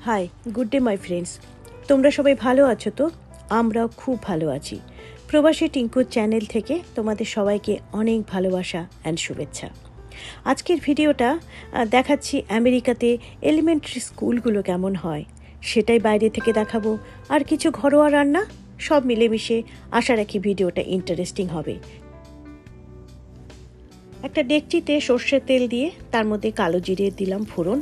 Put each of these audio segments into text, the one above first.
High, good day my friends. তোমরা সবাই ভালো আছো তো? আমরাও খুব ভালো আছি। প্রবাসী টিঙ্কুর চ্যানেল থেকে তোমাদের সবাইকে অনেক ভালোবাসা অ্যান্ড শুভেচ্ছা। আজকের ভিডিওটা দেখাচ্ছি আমেরিকাতে এলিমেন্টারি স্কুলগুলো কেমন হয় সেটাই বাইরে থেকে দেখাবো, আর কিছু ঘরোয়া রান্না, সব মিলেমিশে আশা রাখি ভিডিওটা ইন্টারেস্টিং হবে। একটা ডেকচিতে সর্ষের তেল দিয়ে তার মধ্যে কালো জিরে দিলাম ফোড়ন,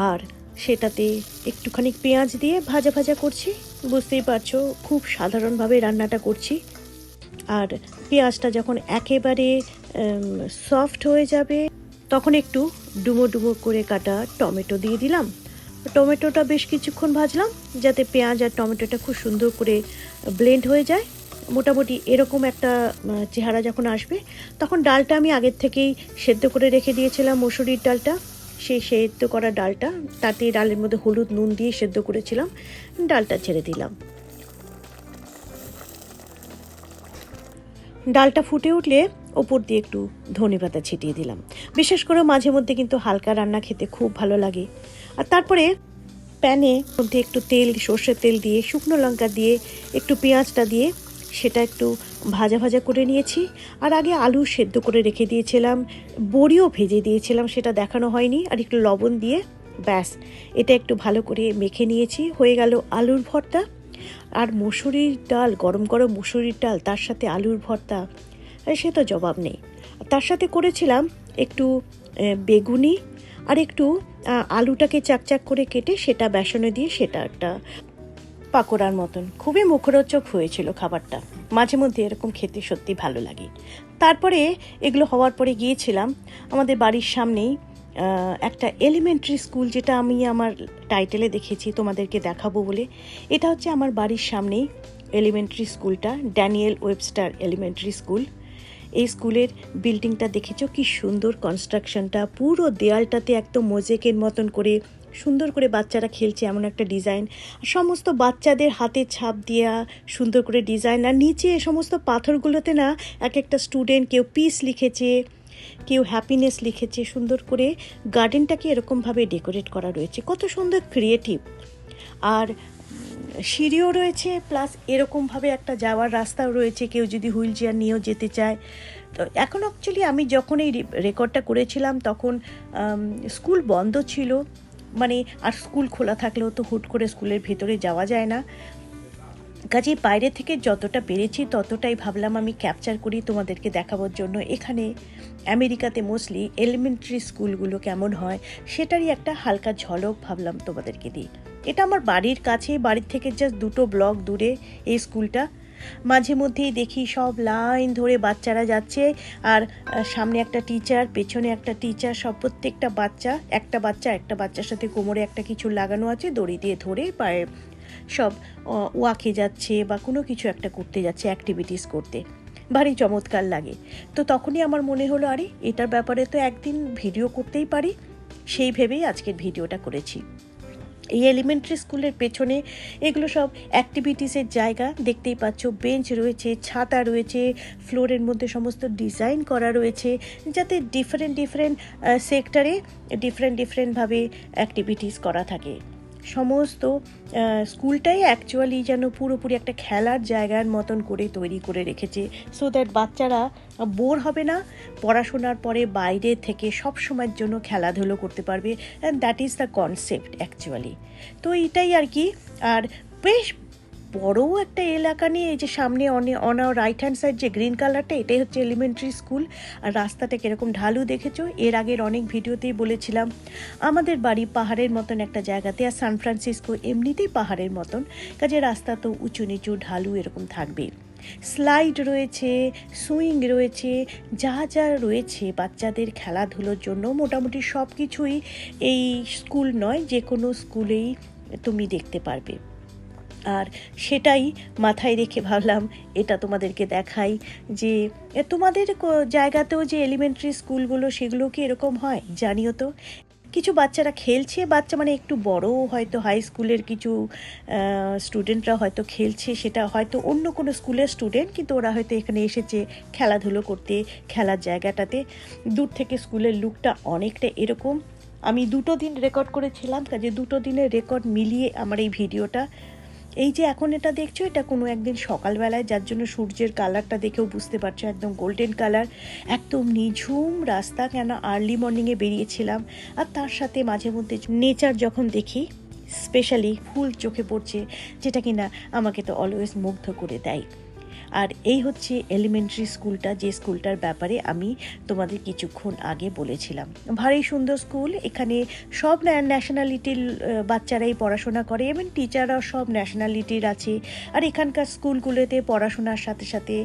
আর সেটাতে একটুখানি পেঁয়াজ দিয়ে ভাজা ভাজা করছি। বুঝতেই পারছো খুব সাধারণভাবে রান্নাটা করছি। আর পেঁয়াজটা যখন একেবারে সফট হয়ে যাবে তখন একটু ডুমো ডুমো করে কাটা টমেটো দিয়ে দিলাম। টমেটোটা বেশ কিছুক্ষণ ভাজলাম যাতে পেঁয়াজ আর টমেটোটা খুব সুন্দর করে ব্লেন্ড হয়ে যায়। মোটামুটি এরকম একটা চেহারা যখন আসবে তখন ডালটা আমি আগের থেকেই সেদ্ধ করে রেখে দিয়েছিলাম, মসুরির ডালটা। সেই সেদ্ধ করা ডালটা, তাতে ডালের মধ্যে হলুদ নুন দিয়ে সেদ্ধ করেছিলাম, ডালটা ছেড়ে দিলাম। ডালটা ফুটে উঠলে ওপর দিয়ে একটু ধনেপাতা ছিটিয়ে দিলাম। বিশেষ করে মাঝে মধ্যে কিন্তু হালকা রান্না খেতে খুব ভালো লাগে। আর তারপরে প্যানে মধ্যে একটু তেল, সর্ষের তেল দিয়ে শুকনো লঙ্কা দিয়ে একটু পেঁয়াজটা দিয়ে সেটা একটু ভাজা ভাজা করে নিয়েছি। আর আগে আলু সেদ্ধ করে রেখে দিয়েছিলাম, বড়িও ভেজে দিয়েছিলাম, সেটা দেখানো হয়নি। আর একটু লবণ দিয়ে ব্যাস এটা একটু ভালো করে মেখে নিয়েছি। হয়ে গেল আলুর ভর্তা। আর মসুরির ডাল, গরম গরম মসুরির ডাল, তার সাথে আলুর ভর্তা, সে তো জবাব নেই। তার সাথে করেছিলাম একটু বেগুনি আর একটু আলুটাকে চাকচাক করে কেটে সেটা বেসনে দিয়ে সেটা একটা পাকোড়ার মতন খুবই মুখরোচক হয়েছিল খাবারটা। মাঝে মধ্যে এরকম খেতে সত্যি ভালো লাগে। তারপরে এগুলো হওয়ার পরে গিয়েছিলাম আমাদের বাড়ির সামনেই একটা এলিমেন্টারি স্কুল, যেটা আমি আমার টাইটেলে দেখেছি তোমাদেরকে দেখাবো বলে। এটা হচ্ছে আমার বাড়ির সামনেই এলিমেন্টারি স্কুলটা, ড্যানিয়েল ওয়েবস্টার এলিমেন্টারি স্কুল। এই স্কুলের বিল্ডিংটা দেখেছো কি সুন্দর কনস্ট্রাকশনটা, পুরো দেয়ালটাতে একদম মোজাইকের মতন করে সুন্দর করে বাচ্চারা খেলছে এমন একটা ডিজাইন। সমস্ত বাচ্চাদের হাতে ছাপ দেওয়া সুন্দর করে ডিজাইন। আর নিচে সমস্ত পাথরগুলোতে না এক একটা স্টুডেন্ট, কেউ পিস লিখেছে, কেউ হ্যাপিনেস লিখেছে। সুন্দর করে গার্ডেনটাকে এরকমভাবে ডেকোরেট করা রয়েছে, কত সুন্দর ক্রিয়েটিভ। আর সিঁড়িও রয়েছে, প্লাস এরকমভাবে একটা যাওয়ার রাস্তাও রয়েছে, কেউ যদি হুইল চেয়ার নিয়েও যেতে চায়। তো এখন অ্যাকচুয়ালি আমি যখন এই রেকর্ডটা করেছিলাম তখন স্কুল বন্ধ ছিল, মানে আর স্কুল খোলা থাকলেও তো হুট করে স্কুলের ভেতরে যাওয়া যায় না। কাজেই বাইরে থেকে যতটা পেরেছি ততটাই ভাবলাম আমি ক্যাপচার করি তোমাদেরকে দেখাবার জন্য। এখানে আমেরিকাতে মোস্টলি এলিমেন্টারি স্কুলগুলো কেমন হয় সেটারই একটা হালকা ঝলক ভাবলাম তোমাদেরকে দিই। এটা আমার বাড়ির কাছে, বাড়ির থেকে জাস্ট 2 ব্লক দূরে এই স্কুলটা। মাঝে মধ্যেই দেখি সব লাইন ধরে বাচ্চারা যাচ্ছে, আর সামনে একটা টিচার, পেছনে একটা টিচার, সব প্রত্যেকটা বাচ্চা, একটা বাচ্চার সাথে কোমরে একটা কিছু লাগানো আছে, দড়ি দিয়ে ধরে পায়ে সব ওয়াকে যাচ্ছে বা কোনো কিছু একটা করতে যাচ্ছে, অ্যাক্টিভিটিস করতে। ভারী চমৎকার লাগে। তো তখনই আমার মনে হলো আরে এটার ব্যাপারে তো একদিন ভিডিও করতেই পারি, সেই ভেবেই আজকের ভিডিওটা করেছি। এই এলিমেন্টারি স্কুলের পেছনে এগুলো সব অ্যাক্টিভিটিসের জায়গা, দেখতেই পাচ্ছ। বেঞ্চ রয়েছে, ছাতা রয়েছে, ফ্লোরের মধ্যে সমস্ত ডিজাইন করা রয়েছে যাতে ডিফারেন্ট সেক্টরে ডিফারেন্টভাবে অ্যাক্টিভিটিস করা থাকে। সমস্ত স্কুলটাই অ্যাকচুয়ালি যেন পুরোপুরি একটা খেলার জায়গার মতন করে তৈরি করে রেখেছে, সো দ্যাট বাচ্চারা বোর হবে না, পড়াশোনার পরে বাইরে থেকে সব সময়ের জন্য খেলাধুলো করতে পারবে। And that is the concept actually. তো এটাই আর কি। আর বেশ বড় একটা এলাকা নিয়ে, এই যে সামনে অন রাইট হ্যান্ড সাইড যে গ্রিন কালারটা, এটাই হচ্ছে এলিমেন্টারি স্কুল। আর রাস্তাটা কীরকম ঢালু দেখেছো, এর আগের অনেক ভিডিওতেই বলেছিলাম। আমাদের বাড়ি পাহাড়ের মতন একটা জায়গাতে, আর সান ফ্রান্সিসকো এমনিতেই পাহাড়ের মতন, কাজে রাস্তা তো উঁচু নিচু ঢালু এরকম থাকবেই। স্লাইড রয়েছে, সুইং রয়েছে, যা যা রয়েছে বাচ্চাদের খেলাধুলোর জন্য মোটামুটি সব কিছুই এই স্কুল নয় যে কোনো স্কুলেই তুমি দেখতে পারবে। আর সেটাই মাথায় রেখে ভাবলাম এটা তোমাদেরকে দেখাই, যে তোমাদের জায়গাতেও যে এলিমেন্টারি স্কুলগুলো সেগুলো কি এরকম হয় জানিও তো। কিছু বাচ্চারা খেলছে, বাচ্চা মানে একটু বড়, হয়তো হাই স্কুলের কিছু স্টুডেন্টরা হয়তো খেলছে, সেটা হয়তো অন্য কোনো স্কুলের স্টুডেন্ট, কিন্তু ওরা হয়তো এখানে এসেছে খেলাধুলো করতে, খেলার জায়গাটাতে। দূর থেকে স্কুলের লুকটা অনেকটা এরকম। আমি 2 দিন রেকর্ড করেছিলাম, কাজে 2 দিনের রেকর্ড মিলিয়ে আমার এই ভিডিওটা। এই যে এখন এটা দেখছো, এটা কোনো একদিন সকালবেলায়, যার জন্য সূর্যের কালারটা দেখেও বুঝতে পারছো একদম গোল্ডেন কালার, একদম নিঝুম রাস্তা, কেন আর্লি মর্নিংয়ে বেরিয়েছিলাম। আর তার সাথে মাঝে মধ্যে নেচার যখন দেখি, স্পেশালি ফুল চোখে পড়ছে, যেটা কিনা আমাকে তো অলওয়েজ মুগ্ধ করে দেয়। আর এই হচ্ছে এলিমেন্টারি স্কুলটা, যে স্কুলটার ব্যাপারে আমি তোমাদের কিছুক্ষণ আগে বলেছিলাম। ভারী সুন্দর স্কুল, এখানে সব ন্যাশনালিটির বাচ্চারাই পড়াশোনা করে এবং টিচাররাও সব ন্যাশনালিটির আছে। আর এখানকার স্কুলগুলোতে পড়াশোনার সাথে সাথে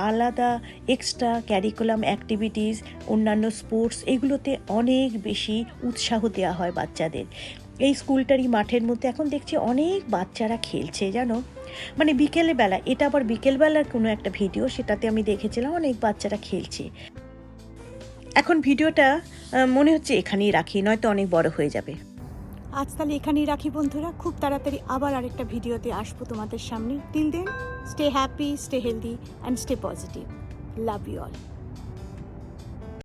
আলাদা এক্সট্রা ক্যারিকুলাম অ্যাক্টিভিটিস, অন্যান্য স্পোর্টস, এগুলোতে অনেক বেশি উৎসাহ দেওয়া হয় বাচ্চাদের। এই স্কুলটারই মাঠের মধ্যে এখন দেখছি অনেক বাচ্চারা খেলছে, জানো, মানে বিকেলবেলা, এটা আবার বিকেলবেলার কোনো একটা ভিডিও, সেটাতে আমি দেখেছিলাম অনেক বাচ্চারা খেলছে। এখন ভিডিওটা মনে হচ্ছে এখানেই রাখি, নয়তো অনেক বড় হয়ে যাবে। আজ তাহলে এখানেই রাখি বন্ধুরা, খুব তাড়াতাড়ি আবার আরেকটা ভিডিওতে আসবো তোমাদের সামনে। Till then, stay happy, stay healthy and stay positive. Love you all.